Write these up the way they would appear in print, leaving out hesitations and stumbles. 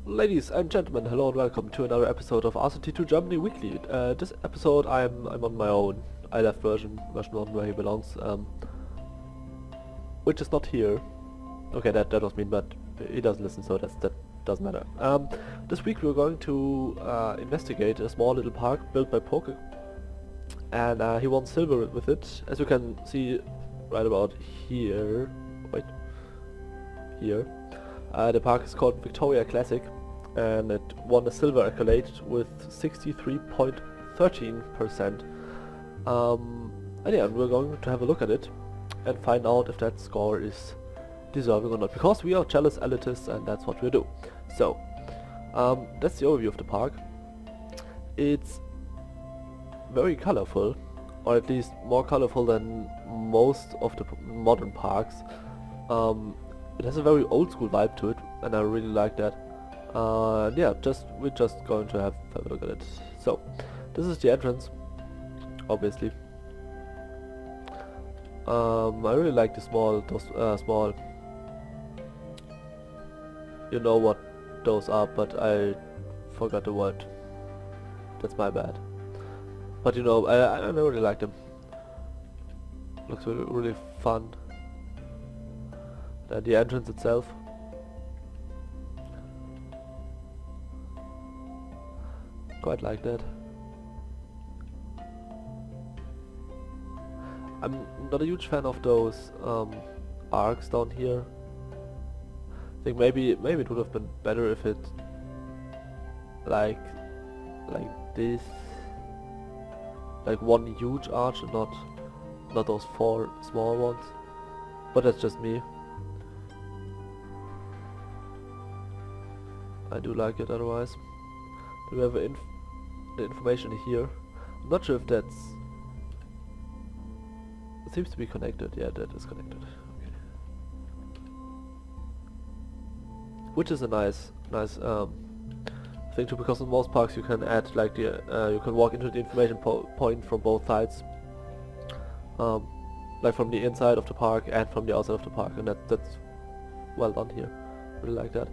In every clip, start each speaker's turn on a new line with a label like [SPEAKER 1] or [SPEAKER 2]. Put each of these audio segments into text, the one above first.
[SPEAKER 1] Ladies and gentlemen, hello and welcome to another episode of RcT2Germany Weekly. This episode I'm on my own. I left version 1 where he belongs, which is not here. Okay, that was mean, but he doesn't listen, so that doesn't matter. This week we're going to investigate a small little park built by Poke, and he won silver with it, as you can see right about here. Wait, here. The park is called Victoria Classic, and it won a silver accolade with 63.13%. And yeah, we're going to have a look at it and find out if that score is deserving or not, because we are jealous elitists and that's what we do. So, that's the overview of the park. It's very colorful, or at least more colorful than most of the modern parks. It has a very old school vibe to it, and I really like that. Yeah, we're just going to have a look at it. So, this is the entrance, obviously. I really like the small, you know what those are, but I forgot the word. That's my bad. But you know, I really like them. Looks really fun. Then the entrance itself. Quite like that. I'm not a huge fan of those arcs down here. I think maybe it would have been better if it like this, like one huge arch and not those 4 small ones. But that's just me. I do like it otherwise. Do we have the information here? I'm not sure if that's... It seems to be connected. Yeah, that is connected. Okay. Which is a nice thing too, because in most parks you can add like the you can walk into the information point from both sides, like from the inside of the park and from the outside of the park, and that's well done here. Really like that.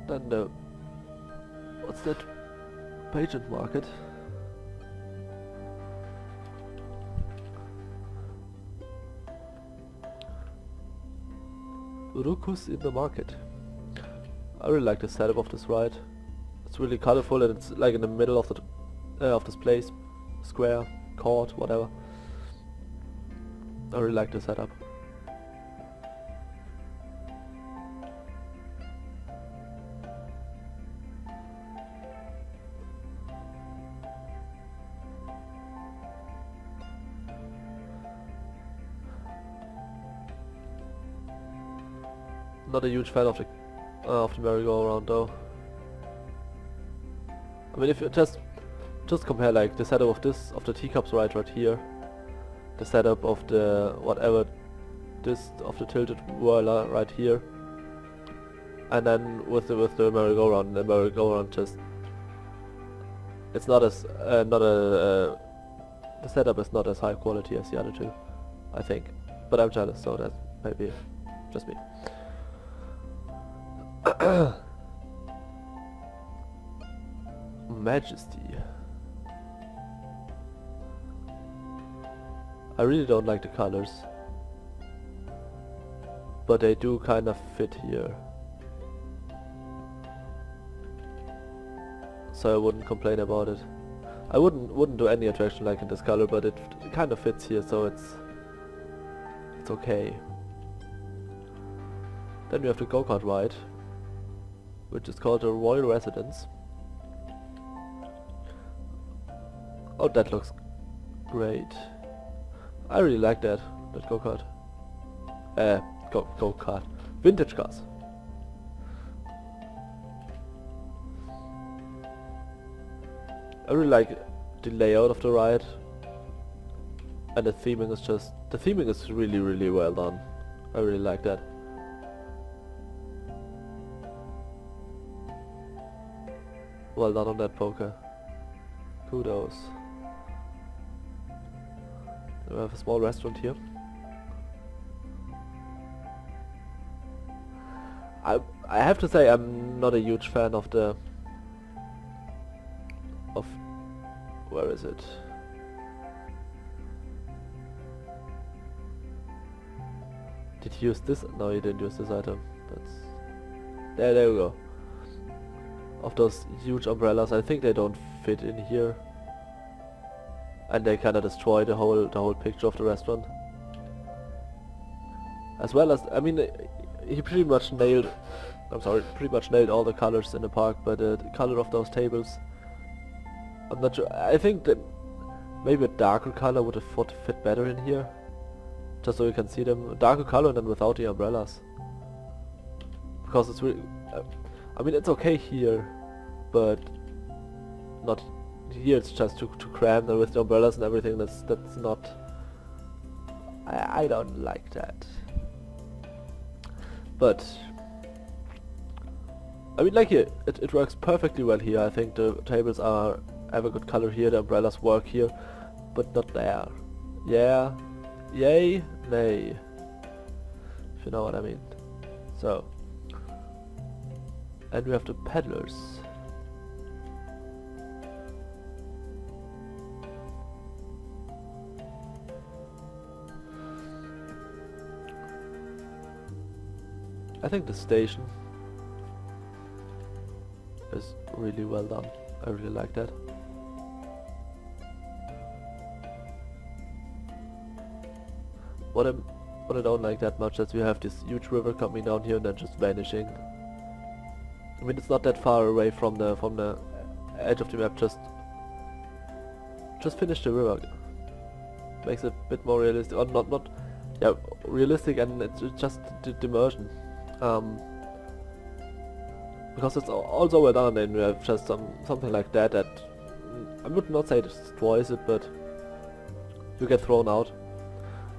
[SPEAKER 1] Then the... what's that? Pageant market. Rukus in the market. I really like the setup of this ride. It's really colorful and it's like in the middle of the of this place, square, court, whatever. I really like the setup. Not a huge fan of the merry-go-round though. I mean, if you just compare like the setup of the teacups right here, the setup of the whatever this of the tilted whirler right here, and then with the merry-go-round, the merry-go-round just, it's not as the setup is not as high quality as the other two, I think. But I'm jealous, so that's maybe just me. Majesty. I really don't like the colors, but they do kind of fit here, so I wouldn't complain about it. I wouldn't do any attraction like in this color, but it kind of fits here, so it's okay. Then we have the go-kart ride, which is called the Royal Residence. Oh, that looks great. I really like that go-kart. Go-kart. Vintage cars. I really like the layout of the ride. And the theming is really well done. I really like that. Well done on that, Poker. Kudos. We have a small restaurant here. I have to say I'm not a huge fan of where is it? Did he use this? No, he didn't use this item. That's there we go. Of those huge umbrellas, I think they don't fit in here, and they kind of destroy the whole picture of the restaurant. As well as, I mean, he pretty much nailed. I'm sorry, pretty much nailed all the colors in the park, but the color of those tables, I'm not sure. I think that maybe a darker color would have fit better in here, just so you can see them. A darker color and then without the umbrellas, because it's really. I mean, it's okay here, but not here. It's just too crammed, and with the umbrellas and everything, that's not. I don't like that. But I mean, like here, it works perfectly well here. I think the tables have a good color here. The umbrellas work here, but not there. Yeah, yay, nay. If you know what I mean. So. And we have the peddlers. I think the station is really well done. I really like that. What I don't like that much is we have this huge river coming down here and then just vanishing. I mean, it's not that far away from the edge of the map. Just finish the river. Makes it a bit more realistic, or not, yeah, realistic, and it's just the immersion. Because it's also well done, and we have just something like that I would not say destroys it, but you get thrown out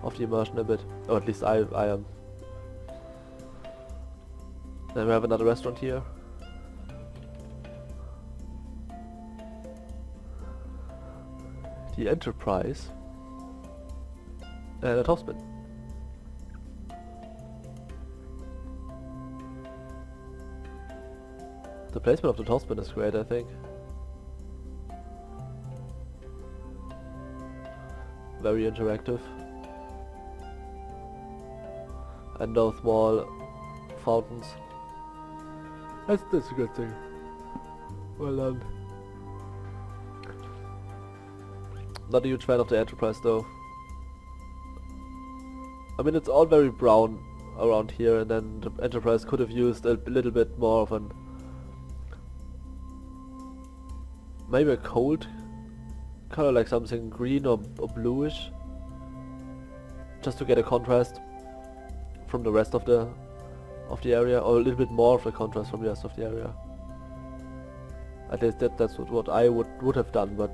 [SPEAKER 1] of the immersion a bit, or at least I am. Then we have another restaurant here. The Enterprise and a topspin. The placement of the topspin is great, I think. Very interactive. And those small fountains. That's a good thing. Well done. Not a huge fan of the Enterprise though. I mean, it's all very brown around here, and then the Enterprise could have used a little bit more of an... maybe a cold color, like something green or bluish, just to get a contrast from the rest of the area, or a little bit more of a contrast from the rest of the area. At least that's what I would have done, but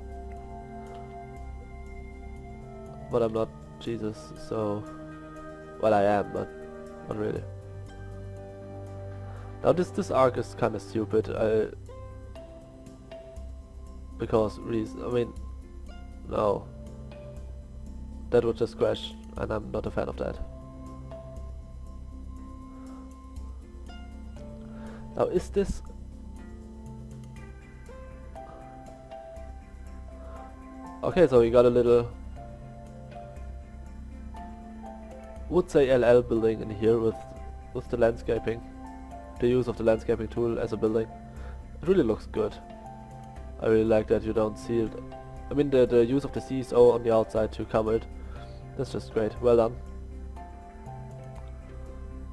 [SPEAKER 1] I'm not Jesus, so... well, I am, but not really. Now this arc is kind of stupid, because I mean, no. That would just crash, and I'm not a fan of that. Now is this... okay, so we got a little... would say LL building in here with the landscaping. The use of the landscaping tool as a building. It really looks good. I really like that you don't see it. I mean, the use of the CSO on the outside to cover it. That's just great. Well done.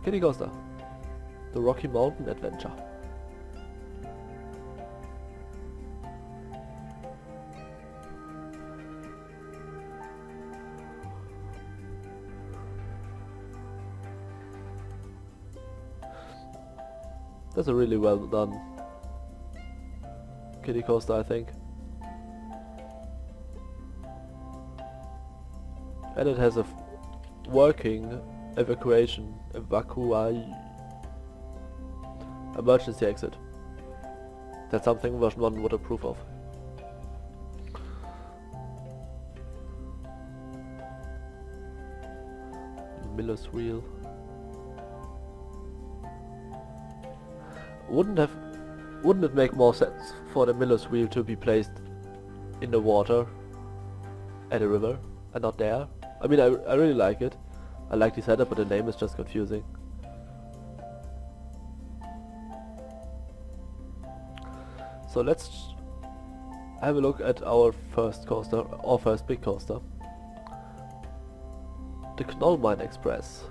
[SPEAKER 1] Kitty Coaster. The Rocky Mountain Adventure. That's a really well done Kitty Coaster, I think. And it has a working emergency exit. That's something version 1 would approve of. Miller's Wheel. Wouldn't it make more sense for the miller's wheel to be placed in the water at a river and not there? I mean, I really like it. I like the setup, but the name is just confusing. So let's have a look at our first coaster, our first big coaster. The Knollmine Express,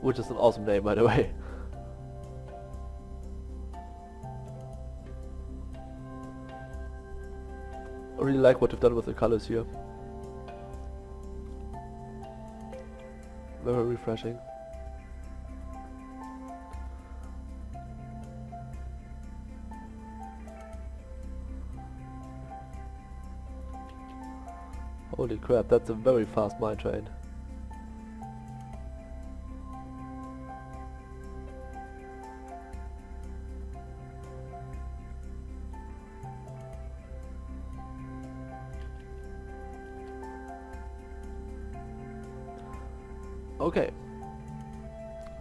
[SPEAKER 1] which is an awesome name, by the way. I really like what they've done with the colors here. Very refreshing. Holy crap, that's a very fast mine train. Okay,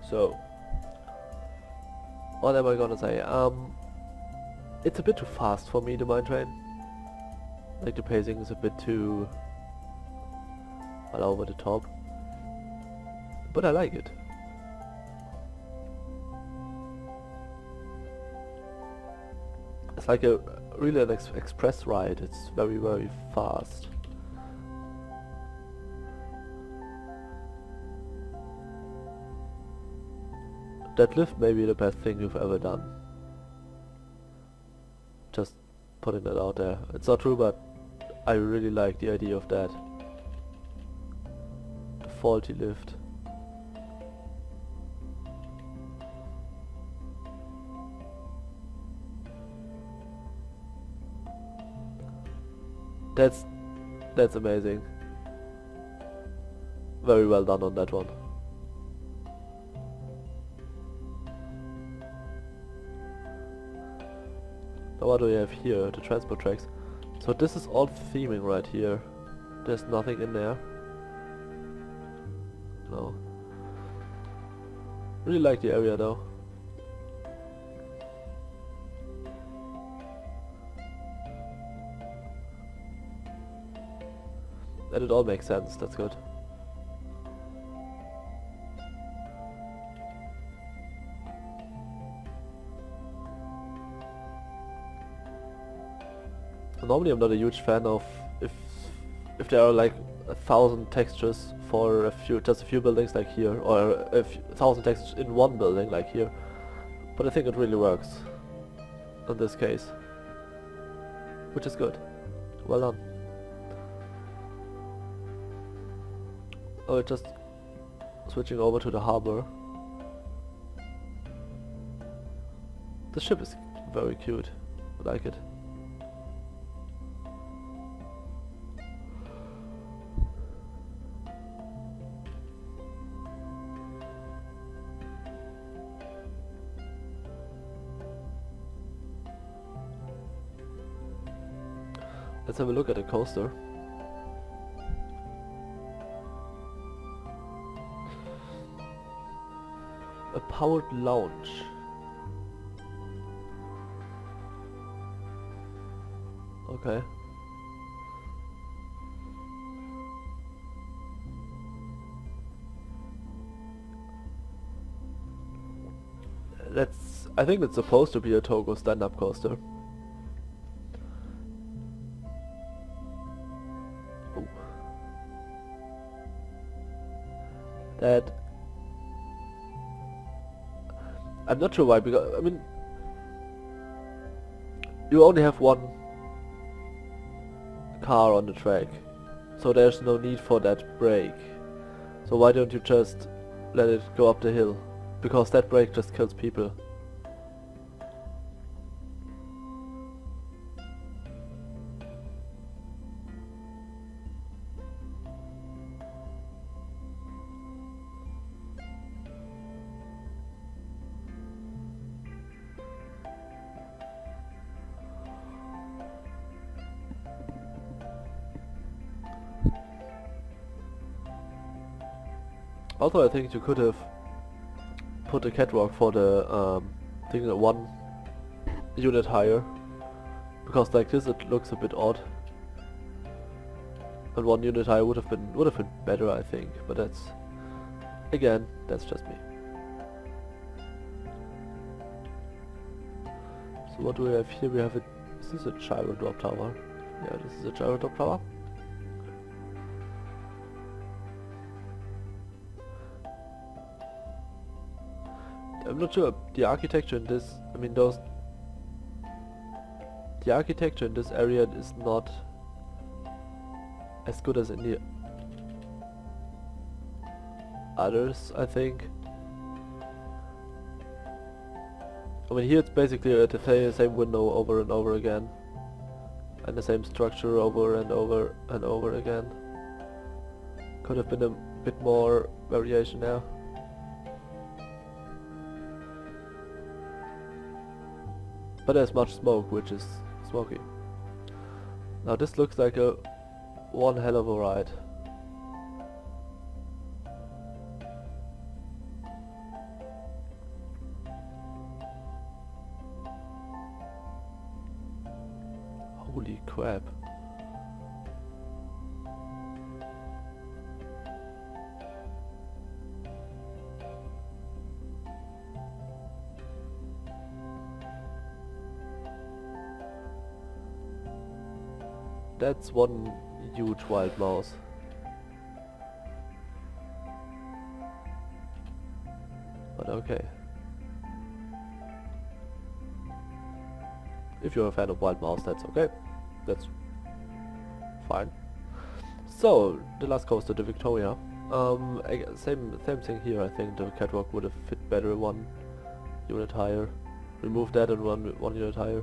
[SPEAKER 1] so what am I gonna say? It's a bit too fast for me, the mine train. Like the pacing is a bit too well over the top, but I like it. It's like a really an express ride. It's very, very fast. That lift may be the best thing you've ever done. Just putting that out there. It's not true, but I really like the idea of that. The faulty lift. That's amazing. Very well done on that one. Now what do we have here? The transport tracks. So this is all theming right here. There's nothing in there. No. Really like the area though. And it all makes sense, that's good. Normally I'm not a huge fan of if there are like 1,000 textures for just a few buildings like here, or 1,000 textures in one building like here, but I think it really works in this case, which is good. Well done. Oh, just switching over to the harbor. The ship is very cute. I like it. Let's have a look at the coaster. A powered lounge. Okay. I think it's supposed to be a Togo stand-up coaster. Oh. That I'm not sure why, because I mean you only have one car on the track, so there's no need for that brake. So why don't you just let it go up the hill? Because that brake just kills people. Also, I think you could have put a catwalk for the thing in one unit higher, because like this it looks a bit odd. And 1 unit higher would have been better, I think. But that's, again, that's just me. So what do we have here? We have a, is this a gyro drop tower? Yeah, this is a gyro drop tower. I'm not sure the architecture in this, I mean the architecture in this area is not as good as in the others, I think. I mean here it's basically the same window over and over again, and the same structure over and over and over again. Could have been a bit more variation now. But there's much smoke, which is smoky. Now this looks like a one hell of a ride. Holy crap. That's one huge wild mouse. But okay. If you're a fan of wild mouse, that's okay. That's fine. So, the last coaster, the Victoria. Same thing here, I think. The catwalk would have fit better 1 unit higher. Remove that and 1 unit higher.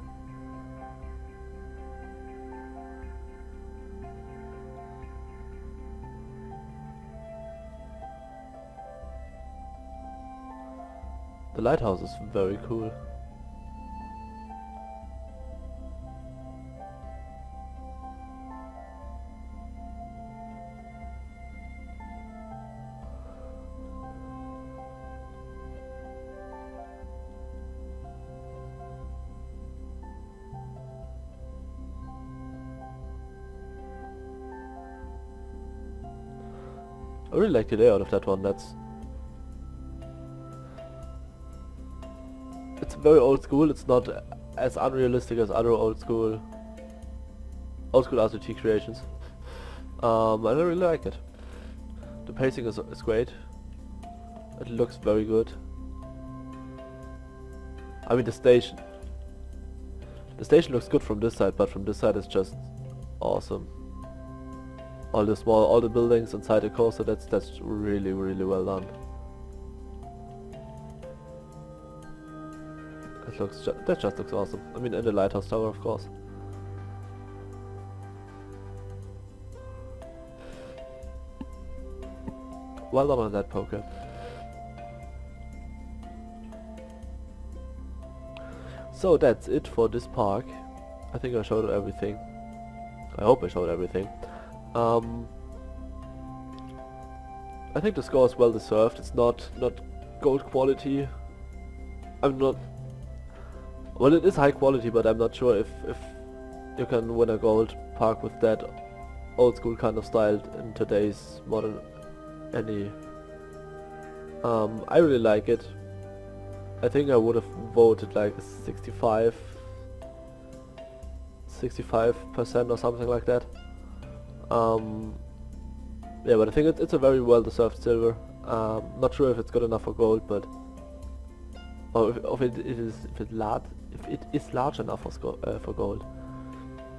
[SPEAKER 1] The lighthouse is very cool. I really like the layout of that one. It's very old school. It's not as unrealistic as other old school RcT creations. And I really like it. The pacing is great. It looks very good. I mean the station looks good from this side, but from this side it's just awesome. All the buildings inside the coaster, that's really well done. That just looks awesome. I mean, in the lighthouse tower, of course. Well done on that, poker. So that's it for this park. I think I showed everything. I hope I showed everything. I think the score is well deserved. It's not gold quality. I'm not. Well, it is high quality, but I'm not sure if you can win a gold park with that old school kind of style in today's modern any. I really like it. I think I would have voted like 65% or something like that. Yeah, but I think it's a very well deserved silver. Not sure if it's good enough for gold, but if it is large enough for gold.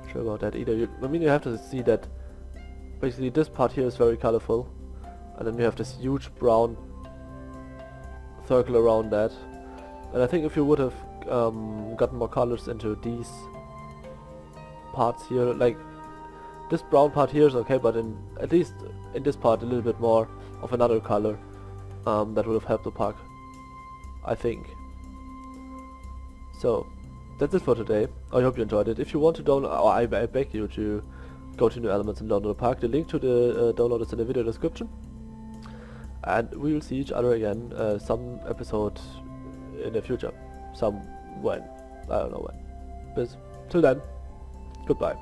[SPEAKER 1] Not sure about that either. I mean, you have to see that basically this part here is very colorful, and then you have this huge brown circle around that. And I think if you would have gotten more colors into these parts here, like this brown part here is okay, but at least in this part a little bit more of another color, that would have helped the park, I think. So that's it for today. I hope you enjoyed it. If you want to download, I beg you to go to New Elements and download the park. The link to the download is in the video description. And we will see each other again some episode in the future, some when. I don't know when. But till then, goodbye.